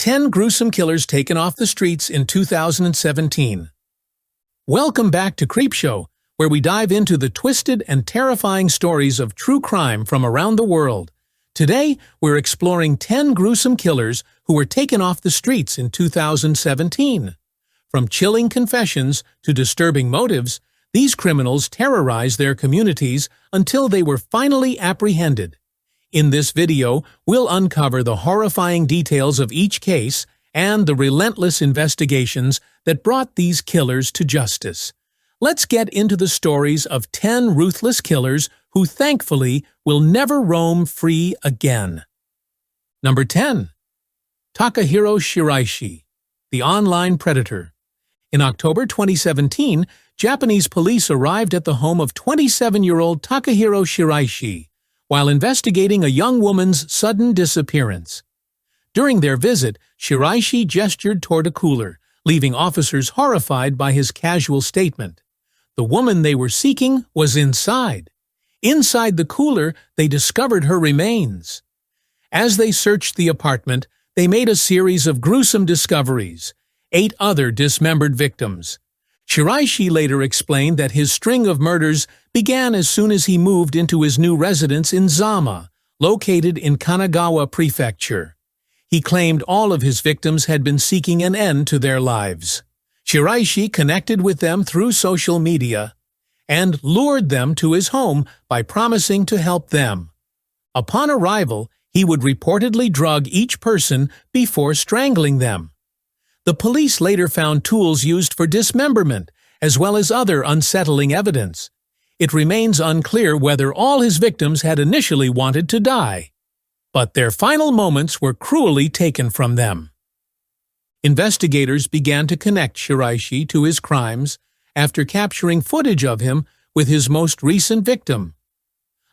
10 gruesome killers taken off the streets in 2017. Welcome back to Creepshow, where we dive into the twisted and terrifying stories of true crime from around the world. Today, we're exploring 10 gruesome killers who were taken off the streets in 2017. From chilling confessions to disturbing motives, these criminals terrorized their communities until they were finally apprehended. In this video, we'll uncover the horrifying details of each case and the relentless investigations that brought these killers to justice. Let's get into the stories of 10 ruthless killers who thankfully will never roam free again. Number 10. Takahiro Shiraishi, the online predator. In October 2017, Japanese police arrived at the home of 27-year-old Takahiro Shiraishi while investigating a young woman's sudden disappearance. During their visit, Shiraishi gestured toward a cooler, leaving officers horrified by his casual statement. The woman they were seeking was inside. Inside the cooler, they discovered her remains. As they searched the apartment, they made a series of gruesome discoveries: 8 other dismembered victims. Shiraishi later explained that his string of murders began as soon as he moved into his new residence in Zama, located in Kanagawa Prefecture. He claimed all of his victims had been seeking an end to their lives. Shiraishi connected with them through social media and lured them to his home by promising to help them. Upon arrival, he would reportedly drug each person before strangling them. The police later found tools used for dismemberment, as well as other unsettling evidence. It remains unclear whether all his victims had initially wanted to die, but their final moments were cruelly taken from them. Investigators began to connect Shiraishi to his crimes after capturing footage of him with his most recent victim.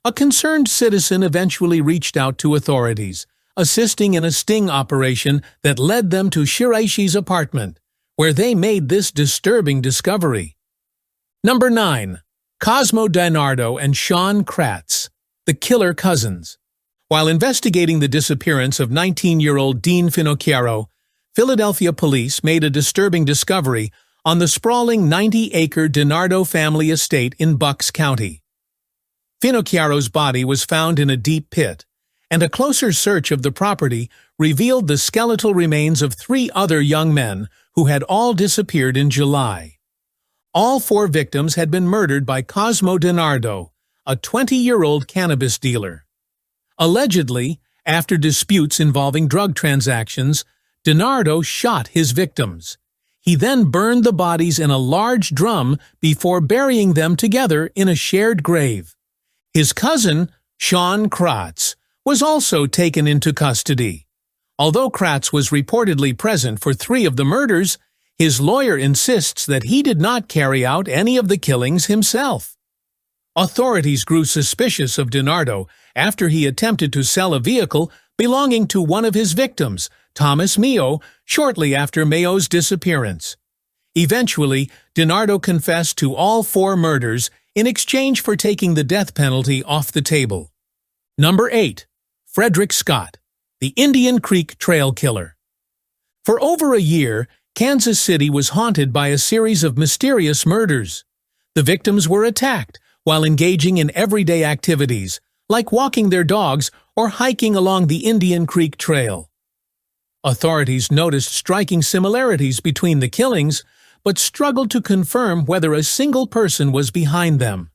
A concerned citizen eventually reached out to authorities, assisting in a sting operation that led them to Shiraishi's apartment, where they made this disturbing discovery. Number 9. Cosmo DiNardo and Sean Kratz, the killer cousins. While investigating the disappearance of 19-year-old Dean Finocchiaro, Philadelphia police made a disturbing discovery on the sprawling 90-acre DiNardo family estate in Bucks County. Finocchiaro's body was found in a deep pit, and a closer search of the property revealed the skeletal remains of 3 other young men who had all disappeared in July. All 4 victims had been murdered by Cosmo DiNardo, a 20-year-old cannabis dealer. Allegedly, after disputes involving drug transactions, DiNardo shot his victims. He then burned the bodies in a large drum before burying them together in a shared grave. His cousin, Sean Kratz, was also taken into custody. Although Kratz was reportedly present for 3 of the murders, his lawyer insists that he did not carry out any of the killings himself. Authorities grew suspicious of DiNardo after he attempted to sell a vehicle belonging to one of his victims, Thomas Meo, shortly after Meo's disappearance. Eventually, DiNardo confessed to all 4 murders in exchange for taking the death penalty off the table. Number 8. Fredrick Scott, the Indian Creek Trail Killer. For over a year, Kansas City was haunted by a series of mysterious murders. The victims were attacked while engaging in everyday activities, like walking their dogs or hiking along the Indian Creek Trail. Authorities noticed striking similarities between the killings, but struggled to confirm whether a single person was behind them.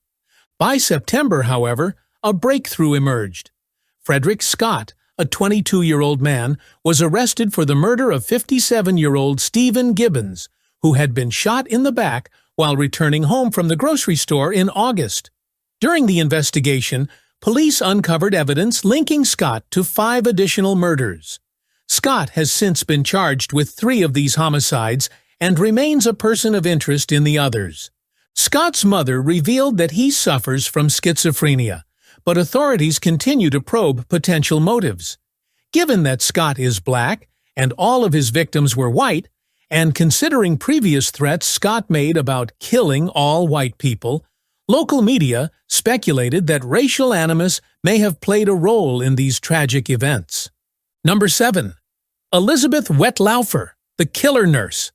By September, however, a breakthrough emerged. Fredrick Scott, a 22-year-old man, was arrested for the murder of 57-year-old Stephen Gibbons, who had been shot in the back while returning home from the grocery store in August. During the investigation, police uncovered evidence linking Scott to 5 additional murders. Scott has since been charged with 3 of these homicides and remains a person of interest in the others. Scott's mother revealed that he suffers from schizophrenia, but authorities continue to probe potential motives. Given that Scott is black and all of his victims were white, and considering previous threats Scott made about killing all white people, local media speculated that racial animus may have played a role in these tragic events. Number 7. Elizabeth Wettlaufer, the killer nurse.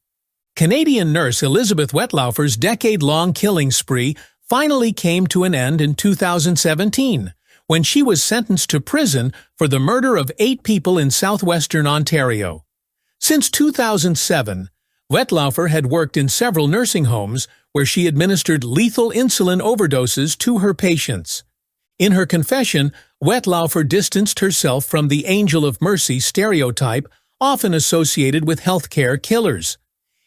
Canadian nurse Elizabeth Wettlaufer's decade-long killing spree finally came to an end in 2017, when she was sentenced to prison for the murder of 8 people in southwestern Ontario. Since 2007, Wettlaufer had worked in several nursing homes where she administered lethal insulin overdoses to her patients. In her confession, Wettlaufer distanced herself from the Angel of Mercy stereotype often associated with healthcare killers.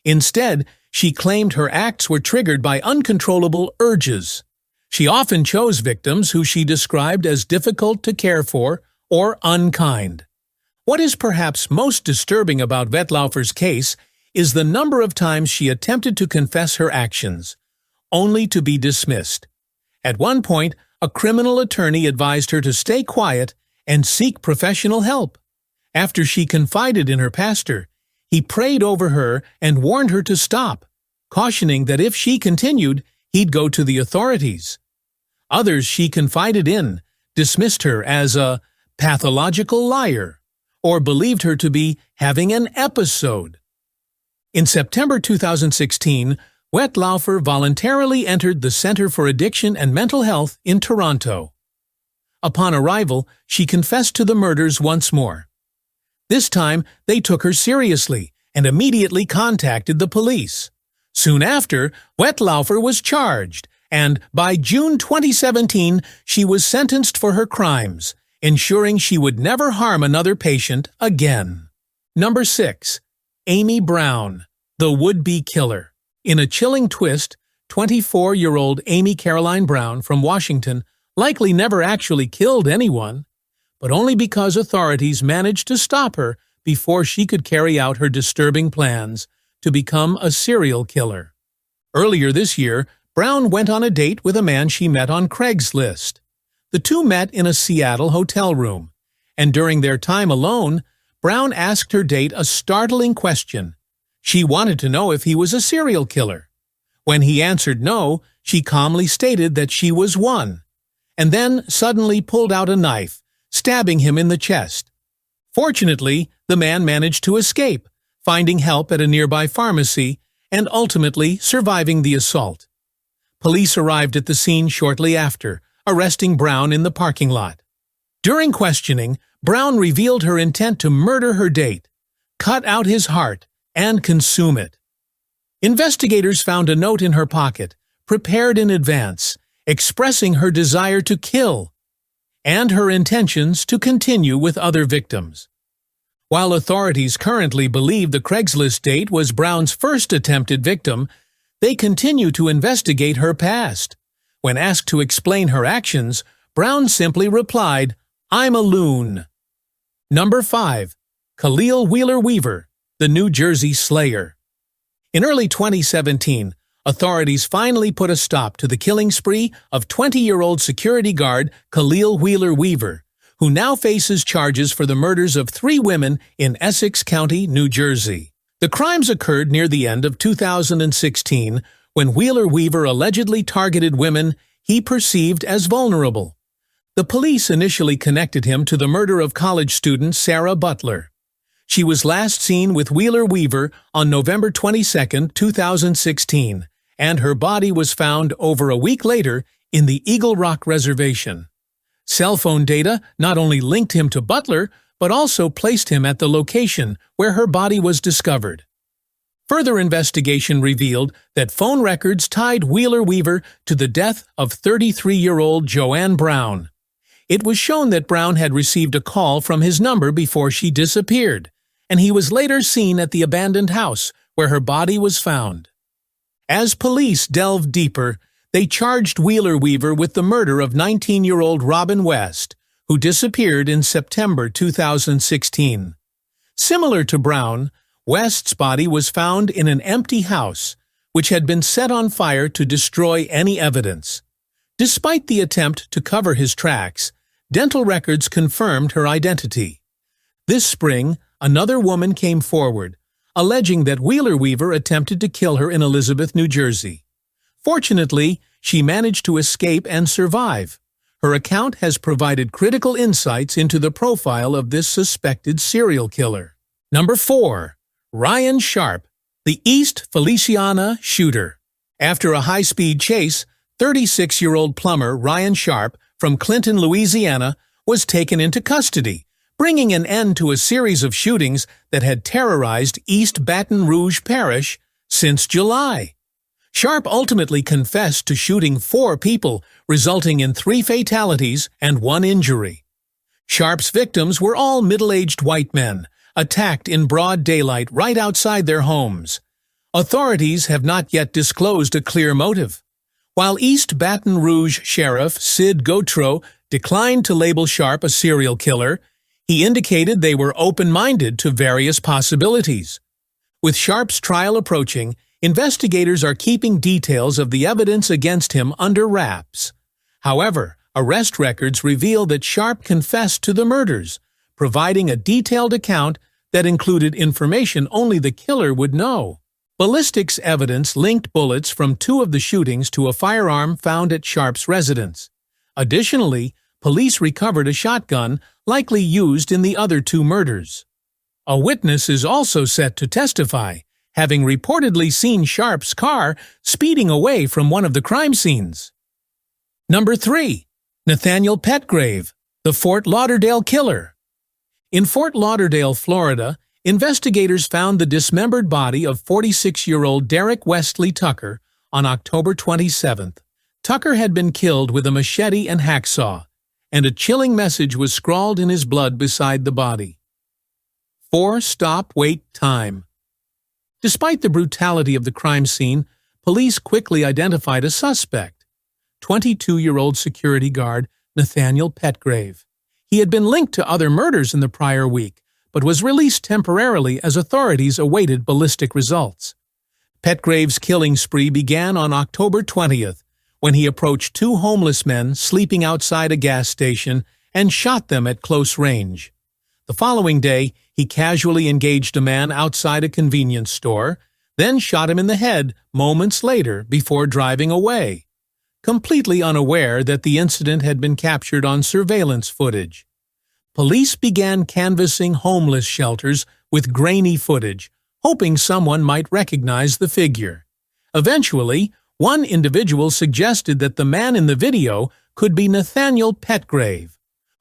Instead, she claimed her acts were triggered by uncontrollable urges. She often chose victims who she described as difficult to care for or unkind. What is perhaps most disturbing about Wettlaufer's case is the number of times she attempted to confess her actions, only to be dismissed. At one point, a criminal attorney advised her to stay quiet and seek professional help. After she confided in her pastor, he prayed over her and warned her to stop, cautioning that if she continued, he'd go to the authorities. Others she confided in dismissed her as a pathological liar or believed her to be having an episode. In September 2016, Wettlaufer voluntarily entered the Center for Addiction and Mental Health in Toronto. Upon arrival, she confessed to the murders once more. This time, they took her seriously and immediately contacted the police. Soon after, Wettlaufer was charged, and by June 2017, she was sentenced for her crimes, ensuring she would never harm another patient again. Number 6. Amy Brown, the would-be killer. In a chilling twist, 24-year-old Amy Caroline Brown from Washington likely never actually killed anyone, but only because authorities managed to stop her before she could carry out her disturbing plans to become a serial killer. Earlier this year, Brown went on a date with a man she met on Craigslist. The two met in a Seattle hotel room, and during their time alone, Brown asked her date a startling question. She wanted to know if he was a serial killer. When he answered no, she calmly stated that she was one, and then suddenly pulled out a knife, stabbing him in the chest. Fortunately, the man managed to escape, finding help at a nearby pharmacy and ultimately surviving the assault. Police arrived at the scene shortly after, arresting Brown in the parking lot. During questioning, Brown revealed her intent to murder her date, cut out his heart, and consume it. Investigators found a note in her pocket, prepared in advance, expressing her desire to kill and her intentions to continue with other victims. While authorities currently believe the Craigslist date was Brown's first attempted victim, they continue to investigate her past. When asked to explain her actions, Brown simply replied, "I'm a loon." Number 5. Khalil Wheeler-Weaver, the New Jersey Slayer. In early 2017, authorities finally put a stop to the killing spree of 20-year-old security guard Khalil Wheeler-Weaver, who now faces charges for the murders of 3 women in Essex County, New Jersey. The crimes occurred near the end of 2016 when Wheeler-Weaver allegedly targeted women he perceived as vulnerable. The police initially connected him to the murder of college student Sarah Butler. She was last seen with Wheeler-Weaver on November 22, 2016, and her body was found over a week later in the Eagle Rock Reservation. Cell phone data not only linked him to Butler, but also placed him at the location where her body was discovered. Further investigation revealed that phone records tied Wheeler-Weaver to the death of 33-year-old Joanne Brown. It was shown that Brown had received a call from his number before she disappeared, and he was later seen at the abandoned house where her body was found. As police delved deeper, they charged Wheeler-Weaver with the murder of 19-year-old Robin West, who disappeared in September 2016. Similar to Brown, West's body was found in an empty house, which had been set on fire to destroy any evidence. Despite the attempt to cover his tracks, dental records confirmed her identity. This spring, another woman came forward, alleging that Wheeler-Weaver attempted to kill her in Elizabeth, New Jersey. Fortunately, she managed to escape and survive. Her account has provided critical insights into the profile of this suspected serial killer. Number 4. Ryan Sharpe, the East Feliciana shooter. After a high-speed chase, 36-year-old plumber Ryan Sharpe from Clinton, Louisiana, was taken into custody, bringing an end to a series of shootings that had terrorized East Baton Rouge Parish since July. Sharpe ultimately confessed to shooting 4 people, resulting in 3 fatalities and 1 injury. Sharpe's victims were all middle-aged white men, attacked in broad daylight right outside their homes. Authorities have not yet disclosed a clear motive. While East Baton Rouge Sheriff Sid Gautreaux declined to label Sharpe a serial killer, he indicated they were open-minded to various possibilities. With Sharpe's trial approaching, investigators are keeping details of the evidence against him under wraps. However, arrest records reveal that Sharpe confessed to the murders, providing a detailed account that included information only the killer would know. Ballistics evidence linked bullets from 2 of the shootings to a firearm found at Sharpe's residence. Additionally, police recovered a shotgun likely used in the other 2 murders. A witness is also set to testify, having reportedly seen Sharpe's car speeding away from one of the crime scenes. Number 3. Nathaniel Petgrave, the Fort Lauderdale killer. In Fort Lauderdale, Florida, investigators found the dismembered body of 46-year-old Derek Wesley Tucker on October 27th. Tucker had been killed with a machete and hacksaw, and a chilling message was scrawled in his blood beside the body. 4 stop wait time. Despite the brutality of the crime scene, police quickly identified a suspect, 22-year-old security guard Nathaniel Petgrave. He had been linked to other murders in the prior week, but was released temporarily as authorities awaited ballistic results. Petgrave's killing spree began on October 20th, when he approached 2 homeless men sleeping outside a gas station and shot them at close range. The following day, he casually engaged a man outside a convenience store, then shot him in the head moments later before driving away, completely unaware that the incident had been captured on surveillance footage. Police began canvassing homeless shelters with grainy footage, hoping someone might recognize the figure. Eventually, one individual suggested that the man in the video could be Nathaniel Petgrave.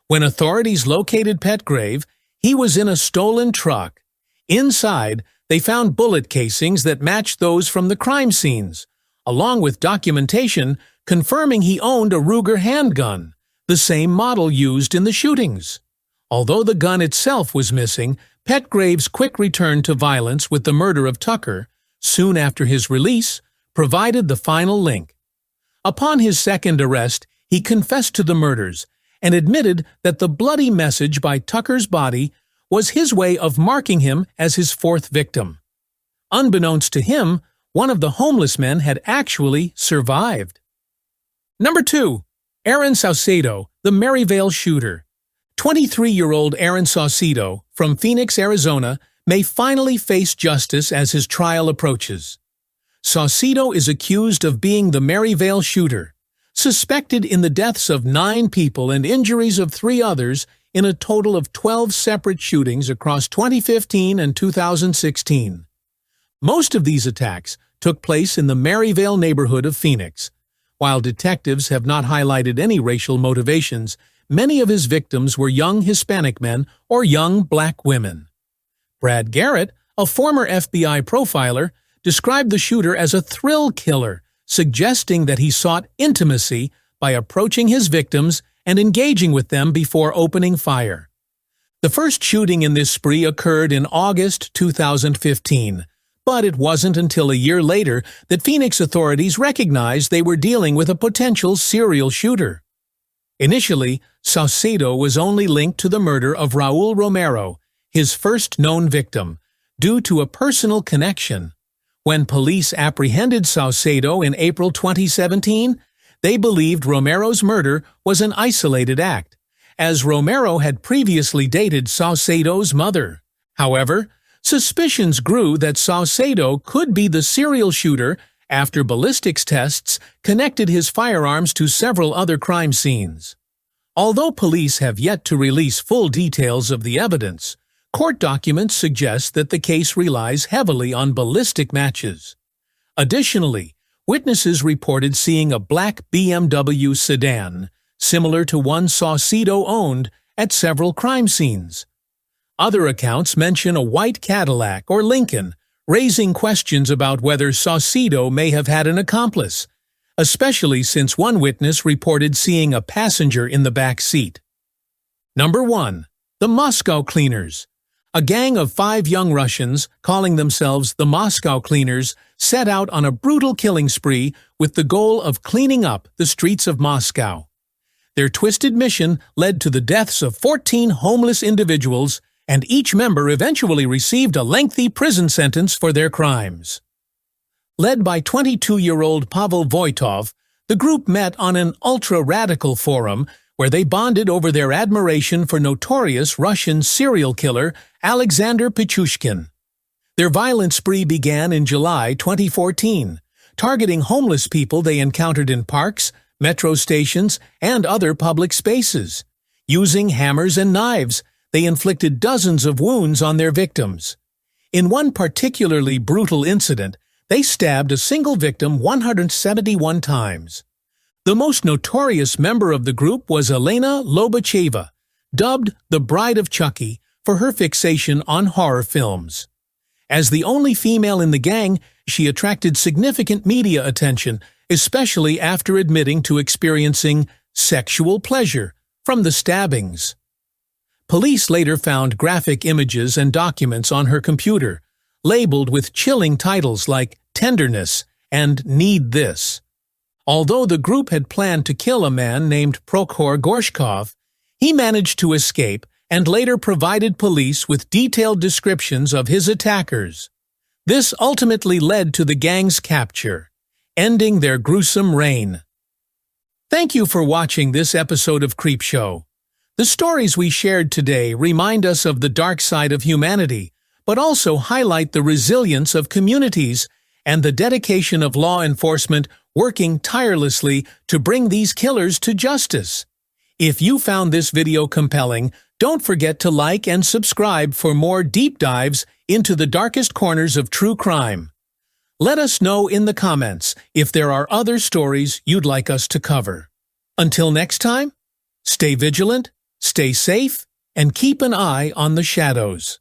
When authorities located Petgrave, he was in a stolen truck. Inside, they found bullet casings that matched those from the crime scenes, along with documentation confirming he owned a Ruger handgun, the same model used in the shootings. Although the gun itself was missing, Petgrave's quick return to violence with the murder of Tucker, soon after his release, provided the final link. Upon his second arrest, he confessed to the murders and admitted that the bloody message by Tucker's body was his way of marking him as his 4th victim. Unbeknownst to him, one of the homeless men had actually survived. Number 2. Aaron Saucedo, the Maryvale shooter. 23-year-old Aaron Saucedo from Phoenix, Arizona, may finally face justice as his trial approaches. Saucedo is accused of being the Maryvale shooter, suspected in the deaths of 9 people and injuries of 3 others in a total of 12 separate shootings across 2015 and 2016. Most of these attacks took place in the Maryvale neighborhood of Phoenix. While detectives have not highlighted any racial motivations, many of his victims were young Hispanic men or young black women. Brad Garrett, a former FBI profiler, described the shooter as a thrill killer, suggesting that he sought intimacy by approaching his victims and engaging with them before opening fire. The first shooting in this spree occurred in August 2015, but it wasn't until a year later that Phoenix authorities recognized they were dealing with a potential serial shooter. Initially, Saucedo was only linked to the murder of Raul Romero, his first known victim, due to a personal connection. When police apprehended Saucedo in April 2017, they believed Romero's murder was an isolated act, as Romero had previously dated Saucedo's mother. However, suspicions grew that Saucedo could be the serial shooter after ballistics tests connected his firearms to several other crime scenes. Although police have yet to release full details of the evidence, Court documents suggest that the case relies heavily on ballistic matches. Additionally, witnesses reported seeing a black BMW sedan, similar to one Saucedo owned, at several crime scenes. Other accounts mention a white Cadillac or Lincoln, raising questions about whether Saucedo may have had an accomplice, especially since one witness reported seeing a passenger in the back seat. Number 1. The Moscow Cleaners. A gang of 5 young Russians, calling themselves the Moscow Cleaners, set out on a brutal killing spree with the goal of cleaning up the streets of Moscow. Their twisted mission led to the deaths of 14 homeless individuals, and each member eventually received a lengthy prison sentence for their crimes. Led by 22-year-old Pavel Voitov, the group met on an ultra-radical forum where they bonded over their admiration for notorious Russian serial killer Alexander Pichushkin. Their violent spree began in July 2014, targeting homeless people they encountered in parks, metro stations, and other public spaces. Using hammers and knives, they inflicted dozens of wounds on their victims. In one particularly brutal incident, they stabbed a single victim 171 times. The most notorious member of the group was Elena Lobacheva, dubbed the Bride of Chucky for her fixation on horror films. As the only female in the gang, she attracted significant media attention, especially after admitting to experiencing sexual pleasure from the stabbings. Police later found graphic images and documents on her computer, labeled with chilling titles like Tenderness and Need This. Although the group had planned to kill a man named Prokhor Gorshkov, he managed to escape and later provided police with detailed descriptions of his attackers. This ultimately led to the gang's capture, ending their gruesome reign. Thank you for watching this episode of Creepshow. The stories we shared today remind us of the dark side of humanity, but also highlight the resilience of communities and the dedication of law enforcement working tirelessly to bring these killers to justice. If you found this video compelling, don't forget to like and subscribe for more deep dives into the darkest corners of true crime. Let us know in the comments if there are other stories you'd like us to cover. Until next time, stay vigilant, stay safe, and keep an eye on the shadows.